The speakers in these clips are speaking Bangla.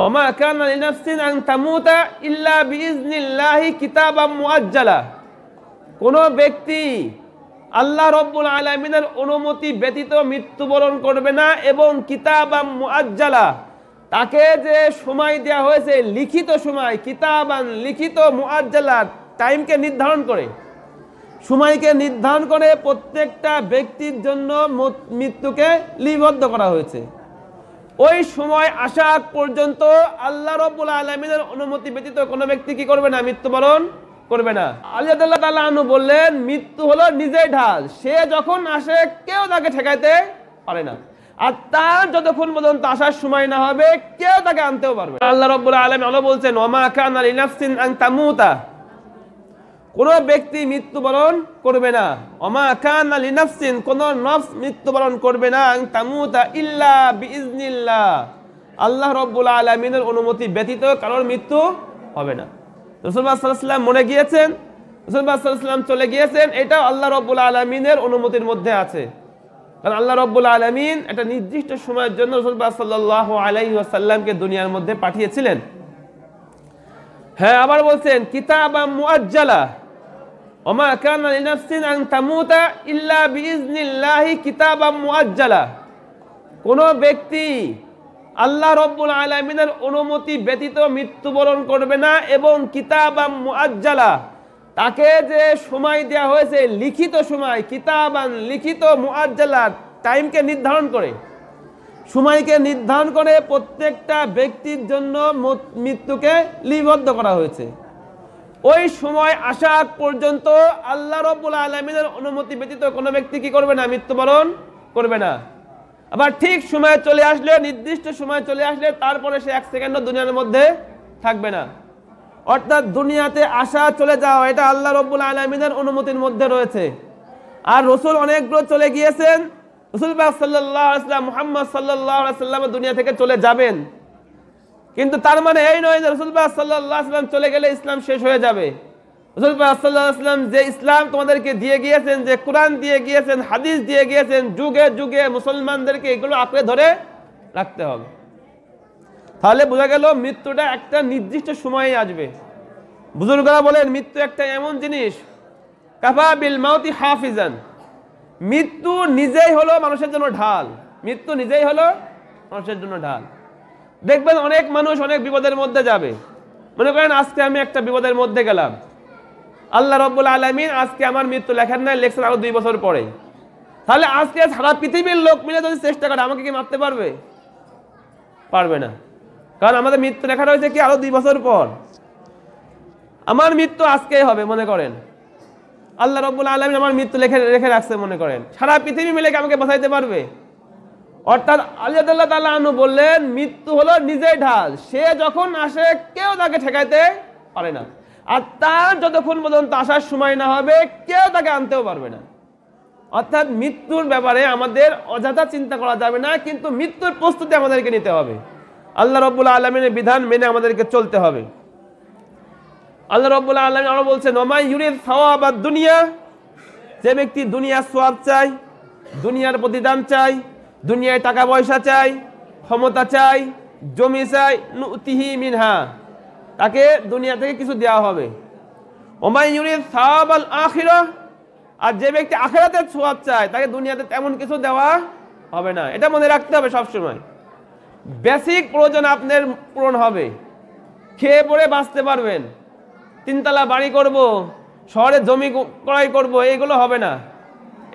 ওমা কানা লিনাফসিন আন তামুতা ইল্লা বিইজনিল্লাহি কিতাবাম মুআজ্জালা। কোন ব্যক্তি আল্লাহ রাব্বুল আলামিনের অনুমতি ব্যতীত মৃত্যুবরণ করবে না, এবং কিতাবাম মুআজ্জালা, তাকে যে সময় দেওয়া হয়েছে লিখিত সময়, কিতাবান লিখিত, মুআজ্জালা টাইমকে নির্ধারণ করে, সময়কে নির্ধারণ করে প্রত্যেকটা ব্যক্তির জন্য মৃত্যুকে লিপিবদ্ধ করা হয়েছে। ওই সময় আসা পর্যন্ত আল্লাহ রাব্বুল আলামিনের অনুমতি ব্যতীত কোনো ব্যক্তি কি করবে না? মৃত্যুবরণ করবে না। আলী রাদিয়াল্লাহু তাআলা আনহু বললেন, মৃত্যু হলো নিজেই ঢাল, সে যখন আসে কেউ তাকে ঠেকাইতে পারে না, আর তার যতক্ষণ পর্যন্ত আসার সময় না হবে কেউ তাকে আনতেও পারবে না। আল্লাহ রাব্বুল আলামিন আলো বলছেন, ওমা কানা লিনাফসিন আন তামুতা, কোন ব্যক্তি মৃত্যুবরণ করবে না, ওমা কানা লিনাফসিন, কোন নফস মৃত্যুবরণ করবে না, আন তামুতা ইল্লা বিইজনিল্লাহ, আল্লাহ রাব্বুল আলামিনের অনুমতি ব্যতীত কারোর মৃত্যু হবে না। রাসূলুল্লাহ সাল্লাল্লাহু আলাইহি ওয়াসাল্লাম মরে গিয়েছেন, রাসূলুল্লাহ সাল্লাল্লাহু আলাইহি ওয়াসাল্লাম চলে গিয়েছেন, এটা আল্লাহ রাব্বুল আলামিনের অনুমতির মধ্যে আছে। কারণ আল্লাহ রাব্বুল আলামিন একটা নির্দিষ্ট সময়ের জন্য রাসূলুল্লাহ সাল্লাল্লাহু আলাইহি ওয়াসাল্লামকে দুনিয়ার মধ্যে পাঠিয়েছিলেন। হ্যাঁ, আবার বলছেন কিতাবাম মুআজ্জালা, ওমা কানা লিনাফসিন আন তামুতা ইল্লা বিইজনিল্লাহি কিতাবাম মুআজ্জালা। কোন ব্যক্তি আল্লাহ রাব্বুল আলামিনের অনুমতি ব্যতীত মৃত্যুবরণ করবে না, এবং কিতাবাম মুআজ্জালা, তাকে যে সময় দেওয়া হয়েছে লিখিত সময়, কিতাবান লিখিত, মুআজ্জালা টাইমকে নির্ধারণ করে, সময়কে নির্ধারণ করে প্রত্যেকটা ব্যক্তির জন্য মৃত্যুকে লিপিবদ্ধ করা হয়েছে। ওই সময় আসা পর্যন্ত আল্লাহ রাব্বুল আলামিনের অনুমতি ব্যতীত কোনো ব্যক্তি কি করবে না? মৃত্যুবরণ করবে না। আবার ঠিক সময় চলে আসলে, নির্দিষ্ট সময় চলে আসলে, তারপরে সে এক সেকেন্ডও দুনিয়ার মধ্যে থাকবে না। অর্থাৎ দুনিয়াতে আসা চলে যাওয়া এটা আল্লাহ রাব্বুল আলামিনের অনুমতির মধ্যে রয়েছে। আর রাসূল অনেকগুলো চলে গিয়েছেন, রাসূল পাক সাল্লাল্লাহু আলাইহি ওয়াসাল্লাম, মুহাম্মদ সাল্লাল্লাহু আলাইহি ওয়াসাল্লাম দুনিয়া থেকে চলে যাবেন, কিন্তু তার মানে এই নয় যে রাসূল পাক সাল্লাল্লাহু আলাইহি ওয়াসাল্লাম চলে গেলে ইসলাম শেষ হয়ে যাবে। রাসূল পাক সাল্লাল্লাহু আলাইহি ওয়াসাল্লাম যে ইসলাম তোমাদেরকে দিয়ে গিয়েছেন, যে কোরআন দিয়ে গিয়েছেন, হাদিস দিয়ে গিয়েছেন, যুগে যুগে মুসলমানদেরকে এগুলো আঁকড়ে ধরে রাখতে হবে। তাহলে বোঝা গেল মৃত্যুটা একটা নির্দিষ্ট সময়ে আসবে। বুজুর্গরা বলেন, মৃত্যু একটা এমন জিনিস, কাফা বিল মাউতি হাফিজান, মৃত্যু নিজেই হলো মানুষের জন্য ঢাল, মৃত্যু নিজেই হলো মানুষের জন্য ঢাল। দেখবেন অনেক মানুষ অনেক বিপদের মধ্যে যাবে। মনে করেন আজকে আমি একটা বিপদের মধ্যে গেলাম, আল্লাহ রাব্বুল আলামিন আজকে আমার মৃত্যু লেখেন নাই, লেখছেন আরো 2 বছর পরে। তাহলে আজকে সারা পৃথিবীর লোক মিলে যদি চেষ্টা করে, আমাকে কি মারতে পারবে? পারবে না। কারণ আমাদের মৃত্যু লেখা রয়েছে কি আরো 2 বছর পর। আমার মৃত্যু আজকেই হবে, মনে করেন আল্লাহ রাব্বুল আলামিন আমার মৃত্যু রেখে রাখছে, মনে করেন সারা পৃথিবী মিলে কি আমাকে বাঁচাইতে পারবে? অর্থাৎ আলী রাদিয়াল্লাহু তাআলা আনহু বললেন, মৃত্যু হলো নিজেই ঢাল, সে যখন আসে কেউ তাকে ঠেকাইতে পারে না, আর তার যতক্ষণ পর্যন্ত আসার সময় না হবে কেউ তাকে আনতেও পারবে না। অর্থাৎ মৃত্যুর ব্যাপারে আমাদের অযথা চিন্তা করা যাবে না, কিন্তু মৃত্যুর প্রস্তুতি আমাদেরকে নিতে হবে। আল্লাহ রাব্বুল আলামিনের বিধান মেনে আমাদেরকে চলতে হবে। আল্লাহ রাব্বুল আলামিন আরো বলছেন, ওমা ইউরিদ সাওয়াবাদ দুনিয়া, যে ব্যক্তি দুনিয়ার সওয়াব চায়, দুনিয়ার প্রতিদান চায়, দুনিয়ায় টাকা পয়সা চাই, ক্ষমতা চাই, জমি চাই, নুতিহি মিনহা, তাকে দুনিয়া থেকে কিছু দেওয়া হবে। ওমা ইউরিদ সাওয়াবাল আখিরাহ, আর যে ব্যক্তি আখিরাতের সওয়াব চায়, তাকে দুনিয়াতে তেমন কিছু দেওয়া হবে না। এটা মনে রাখতে হবে সব সময়। বেসিক প্রয়োজন আপনার পূরণ হবে, খেয়ে পরে বাঁচতে পারবেন, 3 তলা বাড়ি করব, শহরে জমি ক্রয় করব, এগুলো হবে না।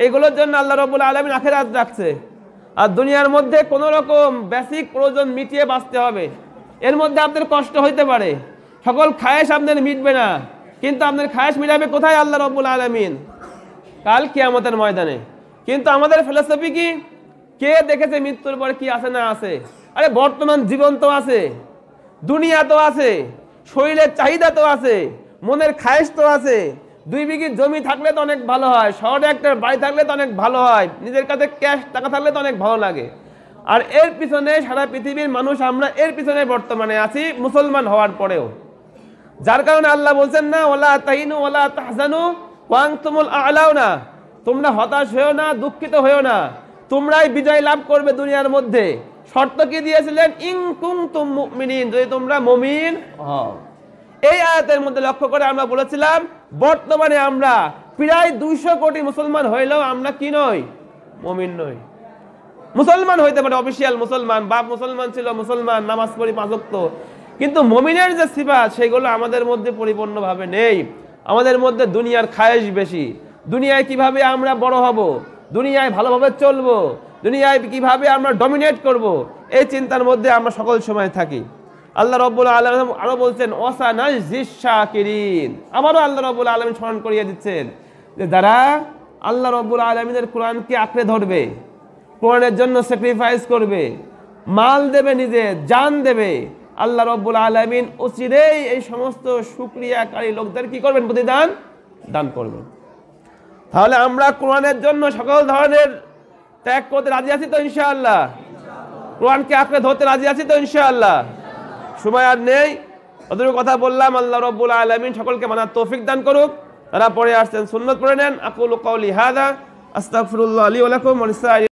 এগুলোর জন্য আল্লাহ রাব্বুল আলামিন আখিরাত রাখছে। আর দুনিয়ার মধ্যে কোনো রকম বেসিক প্রয়োজন মিটিয়ে বাঁচতে হবে। এর মধ্যে আপনার কষ্ট হইতে পারে, সকল খায়েশ আপনার মিটবে না, কিন্তু আপনার খায়েশ মিটাবে কোথায়? আল্লাহ রাব্বুল আলামিন, কাল কিয়ামতের ময়দানে। কিন্তু আমাদের ফিলোসফি কি? কে দেখেছে মৃত্যুর পর কি আছে না আছে? আরে বর্তমান জীবন তো আছে, দুনিয়া তো আছে, শরীরের চাহিদা তো আছে, মনের খায়েশ তো আছে। 2 বিঘি জমি থাকলে তো অনেক ভালো হয়, শহরে একটা বাড়ি থাকলে তো অনেক ভালো হয়, নিজের কাছে ক্যাশ টাকা থাকলে তো অনেক ভালো লাগে। আর এর পিছনে সারা পৃথিবীর মানুষ আমরা এর পিছনে বর্তমানে আছি, মুসলমান হওয়ার পরেও। যার কারণে আল্লাহ বলছেন না, ওয়ালা তাহিনু ওয়ালা তাহজানু ওয়া আনতুমুল আ'লাউনা, তোমরা হতাশ হয়েও না, দুঃখিত হয়েও না, তোমরাই বিজয় লাভ করবে দুনিয়ার মধ্যে। শর্ত কি দিয়েছিলেন? ইন কুনতুম মুমিনিন, যদি তোমরা মুমিন হও। এই আয়াতের মধ্যে লক্ষ্য করে আমরা বলেছিলাম বর্তমানে আমরা প্রায় 200 কোটি মুসলমান হইলেও আমরা কি নই? মুমিন নই। মুসলমান হইতে পারে, অফিসিয়াল মুসলমান, বাপ মুসলমান ছিল, মুসলমান, নামাজ পড়ি 5 ওয়াক্ত, কিন্তু মুমিনের যে সিফাত সেগুলো আমাদের মধ্যে পরিপূর্ণভাবে নেই। আমাদের মধ্যে দুনিয়ার খায়েশ বেশি, দুনিয়ায় কিভাবে আমরা বড় হব, দুনিয়ায় ভালোভাবে চলবো, দুনিয়ায় কিভাবে আমরা ডমিনেট করব, এই চিন্তার মধ্যে আমরা সকল সময় থাকি। আল্লাহ রাব্বুল আলামিন আরো বলছেন ওয়াসানাজিশ শাকিরিন, আবারও আল্লাহ রাব্বুল আলামিন স্মরণ করিয়ে দিচ্ছেন যে যারা আল্লাহ রাব্বুল আলামিনের কোরআনকে আঁকড়ে ধরবে, কোরআনের জন্য স্যাক্রিফাইস করবে, মাল দেবে, নিজে জান দেবে, আল্লাহ রাব্বুল আলামিন অচিরেই এই সমস্ত শুকরিয়াকারী লোকদের কি করবেন? প্রতিদান দান করবেন। তাহলে আমরা কোরআনের জন্য সকল ধরনের ত্যাগ করতে রাজি আছি তো ইনশাআল্লাহ? কোরআনকে আঁকড়ে ধরতে রাজি আছি তো ইনশাআল্লাহ? সময় আর নেই, অতটুকু কথা বললাম। আল্লাহ রাব্বুল আলামিন সকলকে মানার তৌফিক দান করুক। তারা পরে আসছেন সুন্নাত পড়ে নেন। আকুলু কওলি হাযা আস্তাগফিরুল্লাহ লি ওয়া লাকুম ওয়া লিসাইরিল